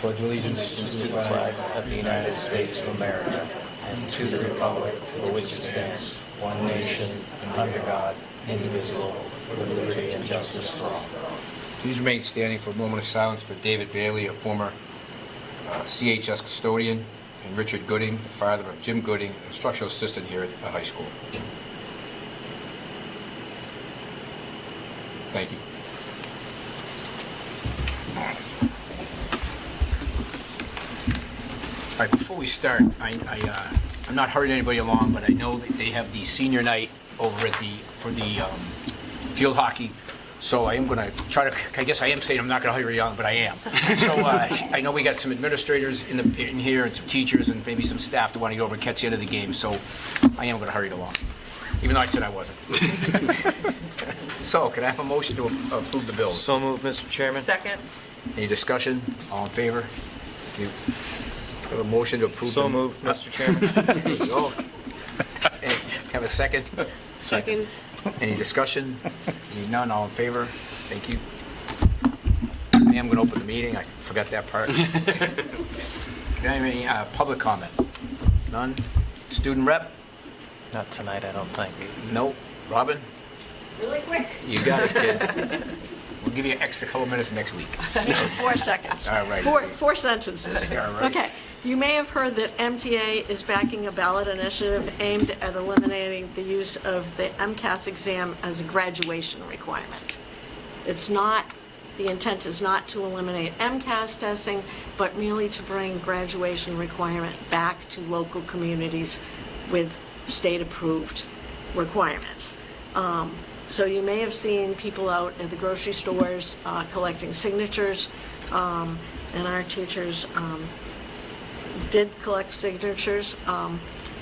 pledge allegiance to the flag of the United States of America and to the republic for which it stands, one nation, under God, indivisible, with liberty and justice for all. Please remain standing for a moment of silence for David Bailey, a former CHS custodian, and Richard Gooding, the father of Jim Gooding, instructional assistant here at the high school. Thank you. All right, before we start, I'm not hurrying anybody along, but I know that they have the senior night over at for the field hockey. So I am going to try to, I guess I am saying I'm not going to hurry along, but I am. So I know we got some administrators in here and some teachers and maybe some staff that want to go over and catch the end of the game. So I am going to hurry it along, even though I said I wasn't. So can I have a motion to approve the bills? So moved, Mr. Chairman. Second. Any discussion? All in favor? Thank you. Have a motion to approve. So moved, Mr. Chairman. There you go. Have a second? Second. Any discussion? Seeing none, all in favor? Thank you. I am going to open the meeting. I forgot that part. Do I have any public comment? None? Student rep? Not tonight, I don't think. No. Robin? Really quick. You got it, kid. We'll give you an extra couple minutes next week. 4 seconds. All right. Four sentences. All right. Okay. You may have heard that MTA is backing a ballot initiative aimed at eliminating the use of the MCAS exam as a graduation requirement. It's not, the intent is not to eliminate MCAS testing, but merely to bring graduation requirement back to local communities with state-approved requirements. So you may have seen people out at the grocery stores collecting signatures, and our teachers did collect signatures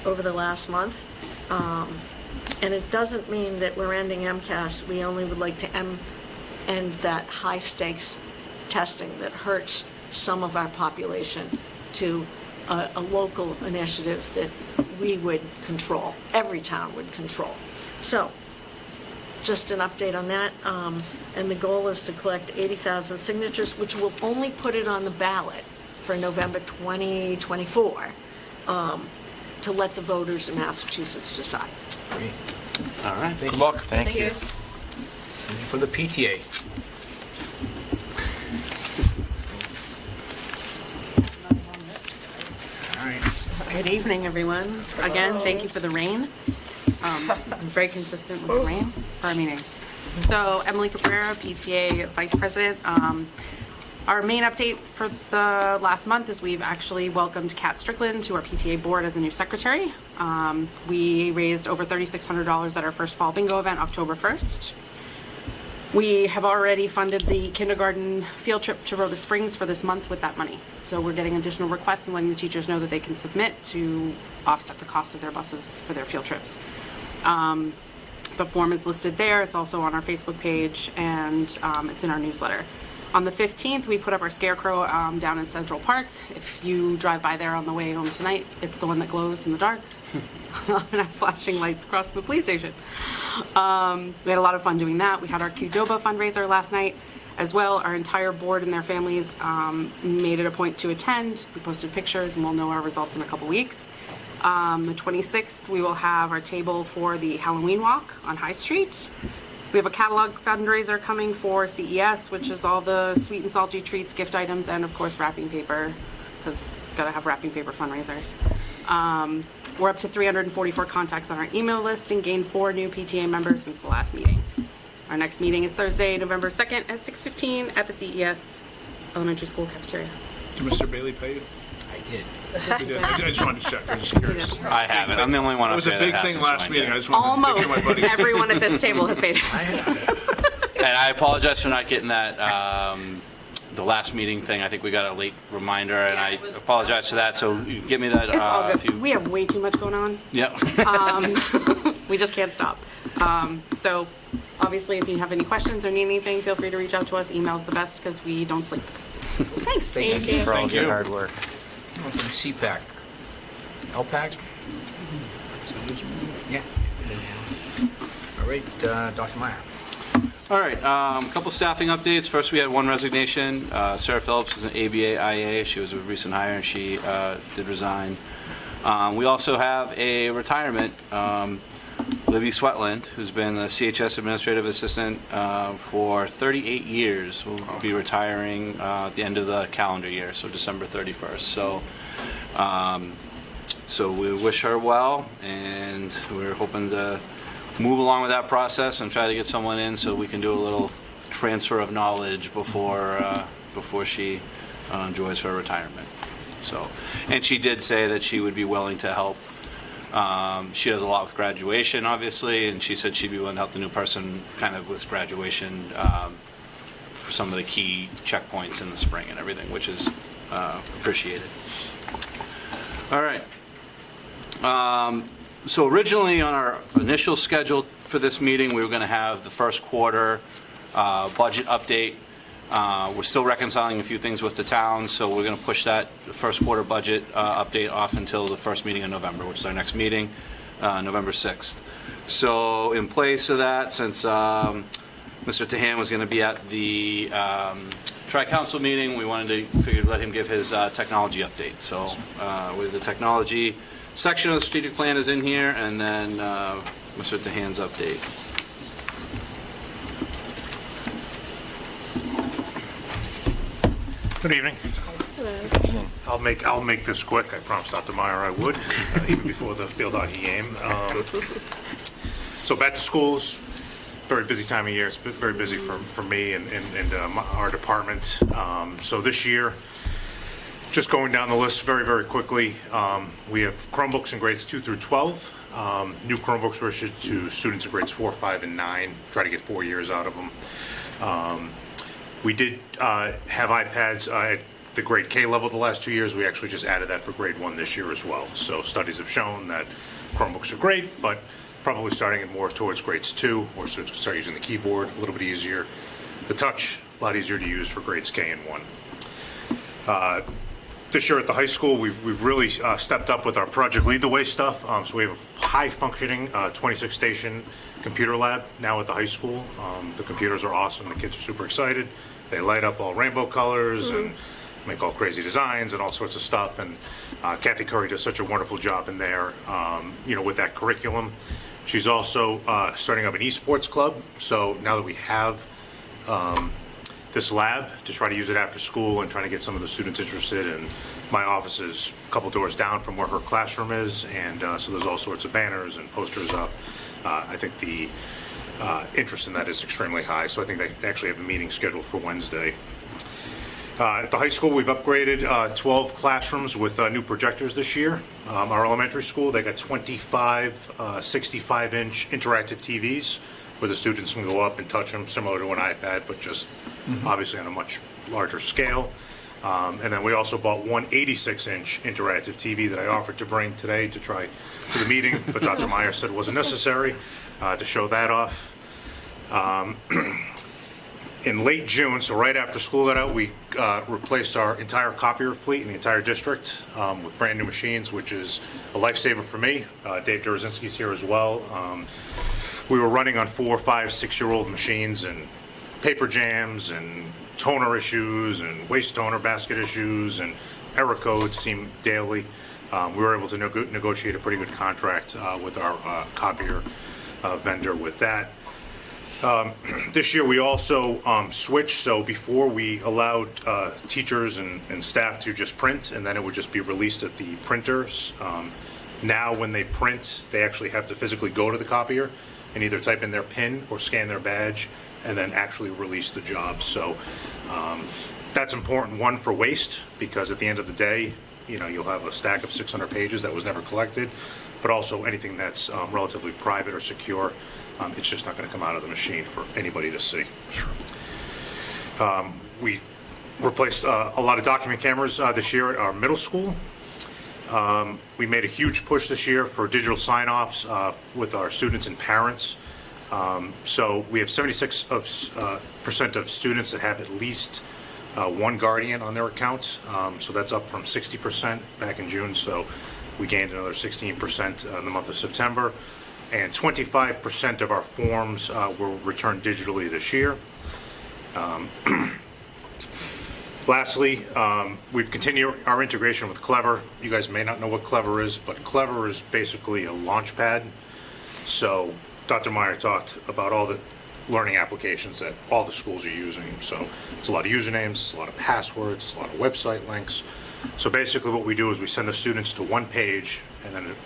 over the last month. And it doesn't mean that we're ending MCAS. We only would like to end that high-stakes testing that hurts some of our population to a local initiative that we would control, every town would control. So, just an update on that. And the goal is to collect 80,000 signatures, which will only put it on the ballot for November 2024, to let the voters in Massachusetts decide. Great. All right. Good luck. Thank you. For the PTA. All right. Good evening, everyone. Again, thank you for the rain. Very consistent with the rain for our meetings. So Emily Cabrera, PTA Vice President. Our main update for the last month is we've actually welcomed Kat Strickland to our PTA board as a new secretary. We raised over $3,600 at our first fall bingo event, October 1st. We have already funded the kindergarten field trip to Rhoda Springs for this month with that money. So we're getting additional requests and letting the teachers know that they can submit to offset the cost of their buses for their field trips. The form is listed there. It's also on our Facebook page, and it's in our newsletter. On the 15th, we put up our scarecrow down in Central Park. If you drive by there on the way home tonight, it's the one that glows in the dark and has flashing lights across the police station. We had a lot of fun doing that. We had our Qdoba fundraiser last night as well. Our entire board and their families made it a point to attend. We posted pictures, and we'll know our results in a couple weeks. The 26th, we will have our table for the Halloween walk on High Street. We have a catalog fundraiser coming for CES, which is all the sweet and salty treats, gift items, and of course wrapping paper, because gotta have wrapping paper fundraisers. We're up to 344 contacts on our email list and gained 4 new PTA members since the last meeting. Our next meeting is Thursday, November 2nd at 6:15 at the CES Elementary School cafeteria. Did Mr. Bailey pay you? I did. He did. I just wanted to check. I was just curious. I haven't. I'm the only one It up was a there big that thing hasn't, last so I meeting. did. I just wanted to make sure my Almost buddies. everyone at this table has paid. And I apologize for not getting that, the last meeting thing. I think we got a late reminder, and Yeah, I it was- apologize for that. So you give me that. It's all if good. you, We have way too much going on. Yep. We just can't stop. So obviously, if you have any questions or need anything, feel free to reach out to us. Email's the best because we don't sleep. Thanks. Thank you. For all Thank your you. hard work. From CPAC. LPAC? Yeah. All right, Dr. Meyer. All right, a couple staffing updates. First, we had one resignation. Sarah Phillips is an ABA IA. She was a recent hire, and she did resign. We also have a retirement. Libby Sweatland, who's been the CHS Administrative Assistant for 38 years, will be retiring at the end of the calendar year, so December 31st. So we wish her well, and we're hoping to move along with that process and try to get someone in so we can do a little transfer of knowledge before she enjoys her retirement. So, and she did say that she would be willing to help. She does a lot with graduation, obviously, and she said she'd be willing to help the new person kind of with graduation for some of the key checkpoints in the spring and everything, which is appreciated. All right. So originally on our initial schedule for this meeting, we were going to have the first quarter budget update. We're still reconciling a few things with the town, so we're going to push that first quarter budget update off until the first meeting in November, which is our next meeting, November 6th. So in place of that, since Mr. Tahan was going to be at the TriCouncil meeting, we wanted to figure to let him give his technology update. So with the technology section of the strategic plan is in here, and then Mr. Tahan's update. Good evening. I'll make this quick. I promised Dr. Meyer I would, even before the field hockey game. So back to schools, very busy time of year. It's been very busy for me and our department. So this year, just going down the list very, very quickly, we have Chromebooks in grades 2 through 12. New Chromebooks were issued to students in grades 4, 5, and 9. Try to get 4 years out of them. We did have iPads at the grade K level the last 2 years. We actually just added that for grade 1 this year as well. So studies have shown that Chromebooks are great, but probably starting it more towards grades 2, where students can start using the keyboard a little bit easier. The touch, a lot easier to use for grades K and 1. This year at the high school, we've really stepped up with our Project Lead the Way stuff. So we have a high-functioning 26-station computer lab now at the high school. The computers are awesome. The kids are super excited. They light up all rainbow colors and make all crazy designs and all sorts of stuff. And Kathy Curry does such a wonderful job in there, with that curriculum. She's also starting up an esports club. So now that we have this lab to try to use it after school and trying to get some of the students interested. And my office is a couple doors down from where her classroom is, and so there's all sorts of banners and posters up. I think the interest in that is extremely high, so I think they actually have a meeting scheduled for Wednesday. At the high school, we've upgraded 12 classrooms with new projectors this year. Our elementary school, they got 25 65-inch interactive TVs where the students can go up and touch them, similar to an iPad, but just obviously on a much larger scale. And then we also bought one 86-inch interactive TV that I offered to bring today to try to the meeting, but Dr. Meyer said it wasn't necessary to show that off. In late June, so right after school got out, we replaced our entire copier fleet in the entire district with brand new machines, which is a lifesaver for me. Dave Dorozinski's here as well. We were running on 4-, 5-, 6-year-old machines and paper jams and toner issues and waste toner basket issues and error codes seemed daily. We were able to negotiate a pretty good contract with our copier vendor with that. This year we also switched, so before we allowed teachers and staff to just print and then it would just be released at the printers. Now when they print, they actually have to physically go to the copier and either type in their PIN or scan their badge and then actually release the job. So that's important, one, for waste, because at the end of the day, you'll have a stack of 600 pages that was never collected, but also anything that's relatively private or secure, it's just not going to come out of the machine for anybody to see. We replaced a lot of document cameras this year at our middle school. We made a huge push this year for digital sign-offs with our students and parents. So we have 76% of students that have at least one guardian on their account. So that's up from 60% back in June. So we gained another 16% in the month of September. and 25% of our forms were returned digitally this year. Lastly, we've continued our integration with Clever. You guys may not know what Clever is, but Clever is basically a launch pad. So Dr. Meyer talked about all the learning applications that all the schools are using. So it's a lot of usernames, it's a lot of passwords, it's a lot of website links. So basically what we do is we send the students to one page, and then it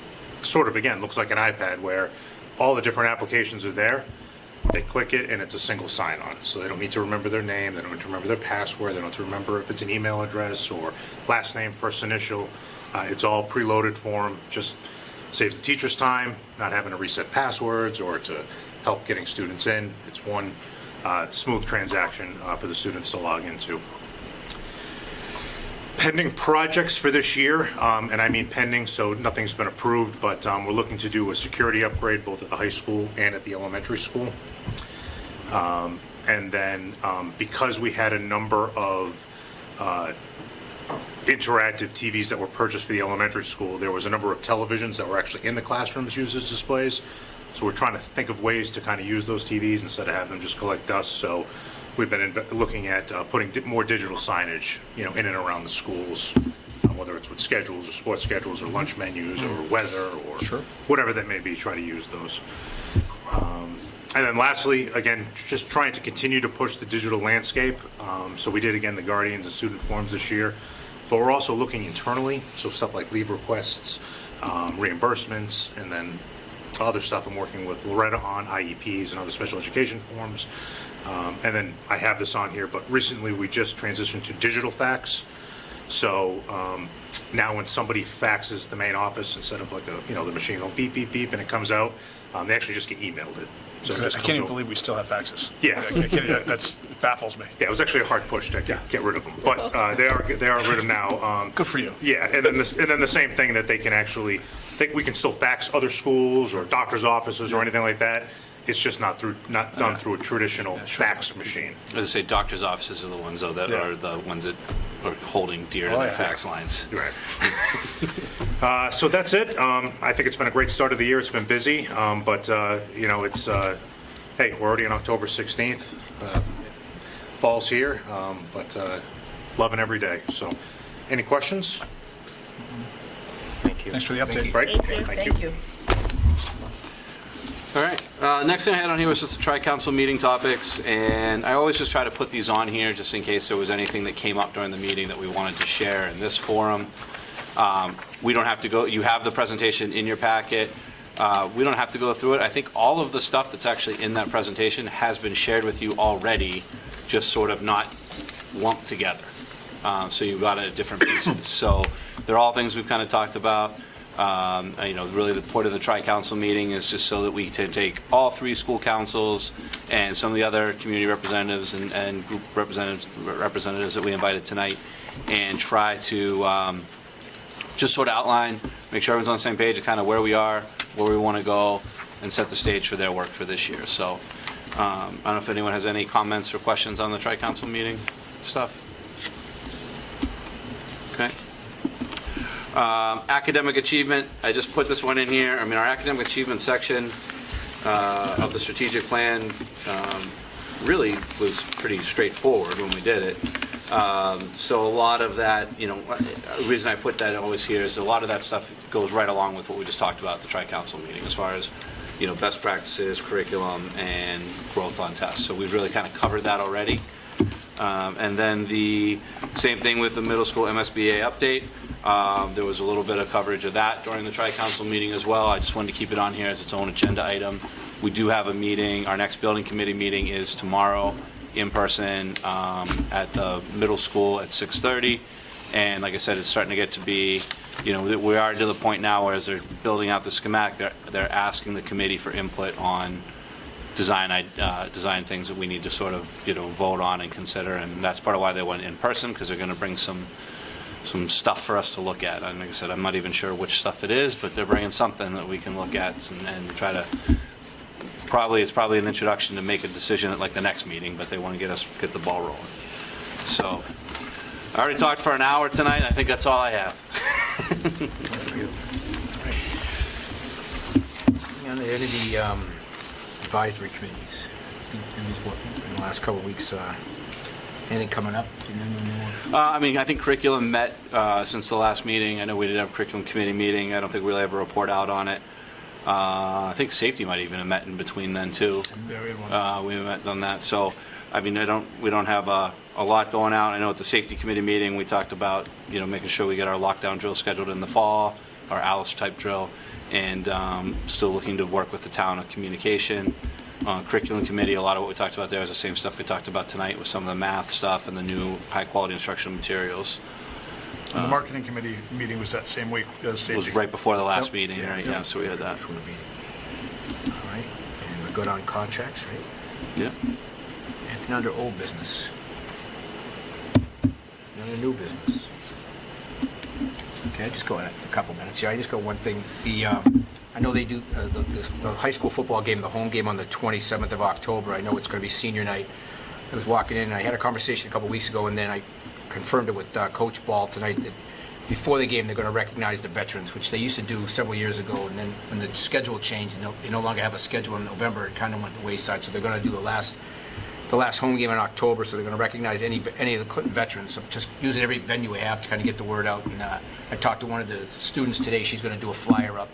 sort of, again, looks like an iPad where all the different applications are there. They click it, and it's a single sign-on. So they don't need to remember their name, they don't need to remember their password, they don't have to remember if it's an email address or last name, first initial. It's all preloaded for them, just saves the teachers time, not having to reset passwords or to help getting students in. It's one smooth transaction for the students to log into. Pending projects for this year, and I mean pending, so nothing's been approved, but we're looking to do a security upgrade both at the high school and at the elementary school. And then because we had a number of interactive TVs that were purchased for the elementary school, there was a number of televisions that were actually in the classrooms used as displays. So we're trying to think of ways to kind of use those TVs instead of having them just collect dust. So we've been looking at putting more digital signage, in and around the schools, whether it's with schedules or sports schedules or lunch menus or weather or whatever that may be, try to use those. And then lastly, again, just trying to continue to push the digital landscape. So we did, again, the Guardians and student forums this year, but we're also looking internally, so stuff like leave requests, reimbursements, and then other stuff. I'm working with Loretta on IEPs and other special education forms. And then I have this on here, but recently we just transitioned to digital fax. So now when somebody faxes the main office, instead of like the machine will beep, beep, beep, and it comes out, they actually just get emailed it. So it just I comes can't even over. believe we still have faxes. Yeah. That baffles me. Yeah, it was actually a hard push to get rid of them, but they are rid of them now. Good for you. Yeah, and then the same thing that they can actually, we can still fax other schools or doctors' offices or anything like that. It's just not done through a traditional fax machine. As I say, doctors' offices are the ones, though, that are the ones that are holding dear to their fax lines. Right. So that's it. I think it's been a great start of the year. It's been busy, but it's hey, we're already on October 16th. Fall's here, but loving every day. So, any questions? Thank you. Thanks for the update. Right? Thank you. All right, next thing I had on here was just the TriCouncil meeting topics, and I always just try to put these on here just in case there was anything that came up during the meeting that we wanted to share in this forum. We don't have to go, you have the presentation in your packet. We don't have to go through it. I think all of the stuff that's actually in that presentation has been shared with you already, just sort of not lumped together. So you've got it at different pieces. So they're all things we've kind of talked about. Really the point of the TriCouncil meeting is just so that we can take all three school councils and some of the other community representatives and group representatives that we invited tonight and try to just sort of outline, make sure everyone's on the same page of kind of where we are, where we want to go, and set the stage for their work for this year. So I don't know if anyone has any comments or questions on the TriCouncil meeting stuff. Okay. Academic achievement, I just put this one in here. I mean, our academic achievement section of the strategic plan really was pretty straightforward when we did it. So a lot of that, the reason I put that always here is a lot of that stuff goes right along with what we just talked about at the TriCouncil meeting as far as, best practices, curriculum, and growth on tests. So we've really kind of covered that already. And then the same thing with the middle school MSBA update. There was a little bit of coverage of that during the TriCouncil meeting as well. I just wanted to keep it on here as its own agenda item. We do have a meeting. Our next building committee meeting is tomorrow in person at the middle school at 6:30. And like I said, it's starting to get to be, we are to the point now where as they're building out the schematic, they're asking the committee for input on design things that we need to sort of, vote on and consider. And that's part of why they went in person, because they're going to bring some stuff for us to look at. And like I said, I'm not even sure which stuff it is, but they're bringing something that we can look at and try to, it's probably an introduction to make a decision at like the next meeting, but they want to get the ball rolling. So I already talked for an hour tonight. I think that's all I have. On any of the advisory committees, in the last couple of weeks, anything coming up? Do you know? I mean, I think curriculum met since the last meeting. I know we did have a curriculum committee meeting. I don't think we'll ever report out on it. I think safety might even have met in between then, too. We met on that. So, I mean, we don't have a lot going out. I know at the safety committee meeting, we talked about, making sure we get our lockdown drill scheduled in the fall, our Alice-type drill, and still looking to work with the town on communication. Curriculum committee, a lot of what we talked about there is the same stuff we talked about tonight with some of the math stuff and the new high-quality instructional materials. And the marketing committee meeting was that same week as It safety. was right before the last Yep. meeting, right? Yeah, so we had that. Before the meeting. All right, and we're good on contracts, right? Yeah. Anything under old business? Under new business? Okay, I just go in a couple minutes here. I just got one thing. I know they do the high school football game, the home game on the 27th of October. I know it's going to be senior night. I was walking in, and I had a conversation a couple weeks ago, and then I confirmed it with Coach Ball tonight that before the game they're going to recognize the veterans, which they used to do several years ago. And then when the schedule changed, they no longer have a schedule in November. It kind of went to the wayside. So they're going to do the last home game in October. So they're going to recognize any of the Clinton veterans. So just using every venue we have to kind of get the word out. And I talked to one of the students today. She's going to do a flyer up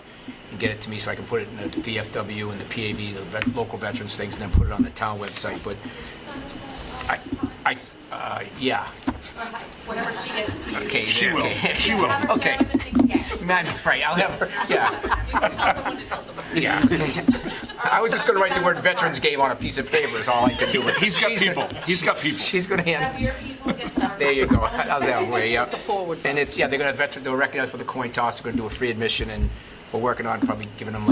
and get it to me so I can put it in the VFW and the PAV, the local veterans things, and then put it on the town website. But yeah. Whatever she gets to you. Okay, She there, will. okay. She will. Okay. Man, right, I'll have her, yeah. You can tell someone to tell someone. Yeah. I was just gonna write the word veterans game on a piece of paper is all I could do. He's got people. He's got people. She's gonna hand, Have your people get to there you go. How's that way, yeah. Just a forward. And it's, yeah, they'll recognize for the coin toss, they're gonna do a free admission, and we're working on probably giving them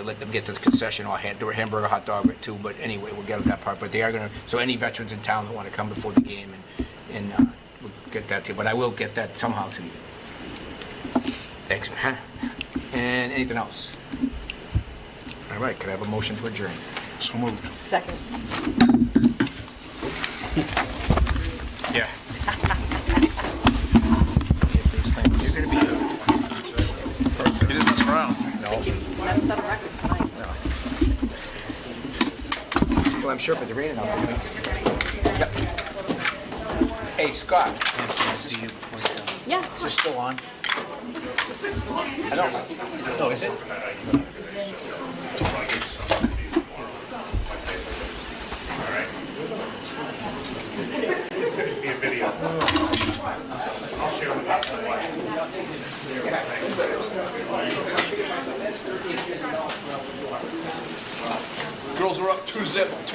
let them get to the concession or do a hamburger, hot dog or two, but anyway, we'll get to that part. But they are gonna, so any veterans in town that wanna come before the game and we'll get that to you, but I will get that somehow to you. Thanks, man. And anything else? All right, can I have a motion to adjourn? So moved. Second. Yeah. Get these things. You're gonna be, He didn't mess around. That set a record tonight. well, I'm sure if it's raining out there. Yep. Hey, Scott, Can I see you before you go? Yeah. is this still on? I don't, no, is it? It's going to be a video. I'll share with you. Girls are up 2-0.